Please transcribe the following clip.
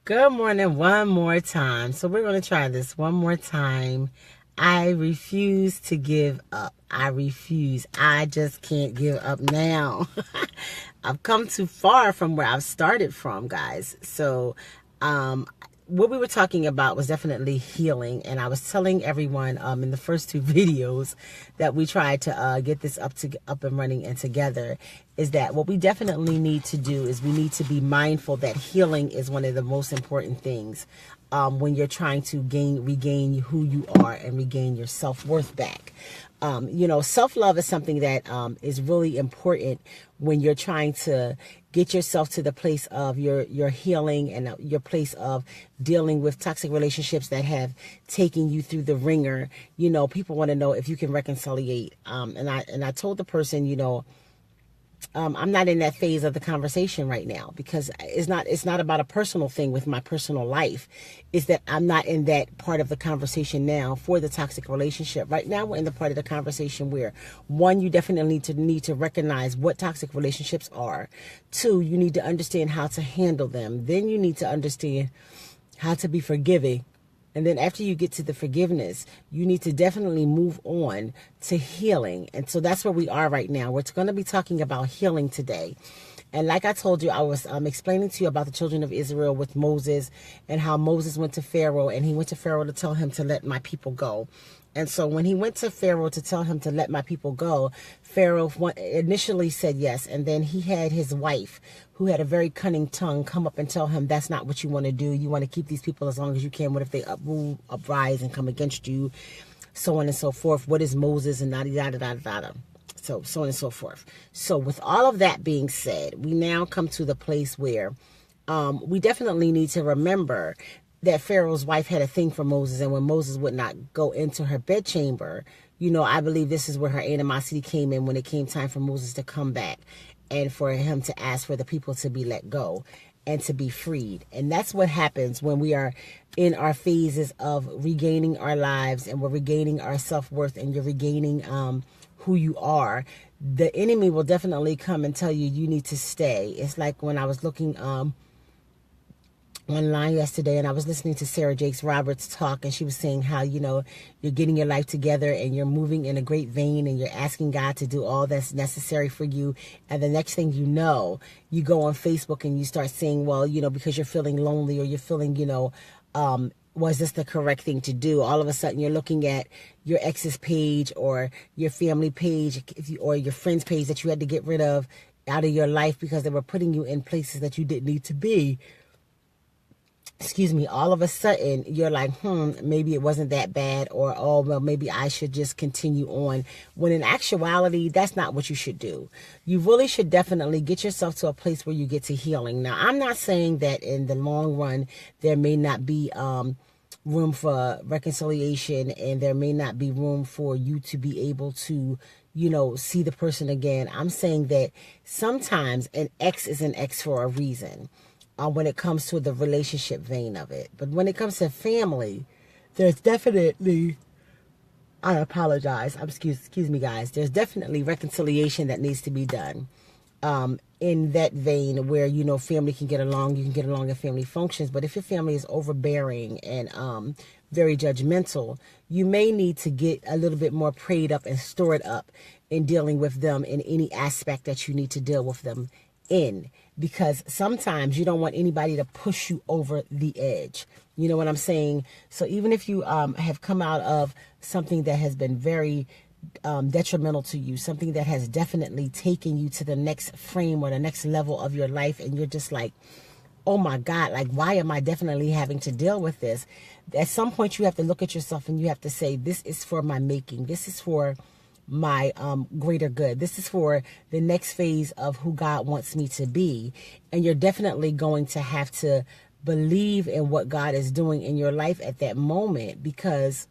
Good morning one more time. So we're going to try this one more time. I refuse to give up. I refuse. I just can't give up now. I've come too far from where I've started from, guys. So what we were talking about was definitely healing, and I was telling everyone in the first two videos that we tried to get this up and running and together, is that what we definitely need to do is we need to be mindful that healing is one of the most important things when you're trying to regain who you are and regain your self-worth back. Self-love is something that is really important when you're trying to get yourself to the place of your healing and your place of dealing with toxic relationships that have taken you through the ringer. People want to know if you can reconciliate. And I told the person, I'm not in that phase of the conversation right now, because it's not about a personal thing with my personal life. It's that I'm not in that part of the conversation now for the toxic relationship. Right now, we're in the part of the conversation where, one, you definitely need to recognize what toxic relationships are. Two, you need to understand how to handle them. Then you need to understand how to be forgiving. And then after you get to the forgiveness, you need to definitely move on to healing. And so that's where we are right now. We're going to be talking about healing today. And like I told you, I was explaining to you about the children of Israel with Moses, and how Moses went to Pharaoh, and he went to Pharaoh to tell him to let my people go. And so when he went to Pharaoh to tell him to let my people go, Pharaoh initially said yes. And then he had his wife, who had a very cunning tongue, come up and tell him, that's not what you want to do. You want to keep these people as long as you can. What if they uprise and come against you? So on and so forth. What is Moses? And da-da-da-da-da-da. So on and so forth. So with all of that being said, we now come to the place where we definitely need to remember that Pharaoh's wife had a thing for Moses, and when Moses would not go into her bedchamber, I believe this is where her animosity came in when it came time for Moses to come back and for him to ask for the people to be let go and to be freed. And that's what happens when we are in our phases of regaining our lives, and we're regaining our self-worth, and you're regaining who you are. The enemy will definitely come and tell you, you need to stay. It's like when I was looking online yesterday, and I was listening to Sarah Jakes Roberts talk, and she was saying how, you're getting your life together and you're moving in a great vein, and you're asking God to do all that's necessary for you. And the next thing you know, you go on Facebook and you start saying, well, because you're feeling lonely, or you're feeling, was this the correct thing to do? All of a sudden you're looking at your ex's page, or your family page, or your friend's page that you had to get rid of out of your life because they were putting you in places that you didn't need to be. Excuse me. All of a sudden you're like, maybe it wasn't that bad, or, oh, well, maybe I should just continue on. When in actuality, that's not what you should do. You really should definitely get yourself to a place where you get to healing. Now, I'm not saying that in the long run, there may not be room for reconciliation, and there may not be room for you to be able to, see the person again. I'm saying that sometimes an ex is an ex for a reason. When it comes to the relationship vein of it. But when it comes to family, there's definitely, I apologize, excuse me guys, there's definitely reconciliation that needs to be done in that vein where, family can get along, you can get along at family functions. But if your family is overbearing and very judgmental, you may need to get a little bit more prayed up and stored up in dealing with them in any aspect that you need to deal with them in, because sometimes you don't want anybody to push you over the edge. You know what I'm saying? So even if you have come out of something that has been very detrimental to you, something that has definitely taken you to the next frame or the next level of your life, and you're just like, oh my God, like, why am I definitely having to deal with this? At some point you have to look at yourself and you have to say, this is for my making. This is for my greater good. This is for the next phase of who God wants me to be. And you're definitely going to have to believe in what God is doing in your life at that moment, because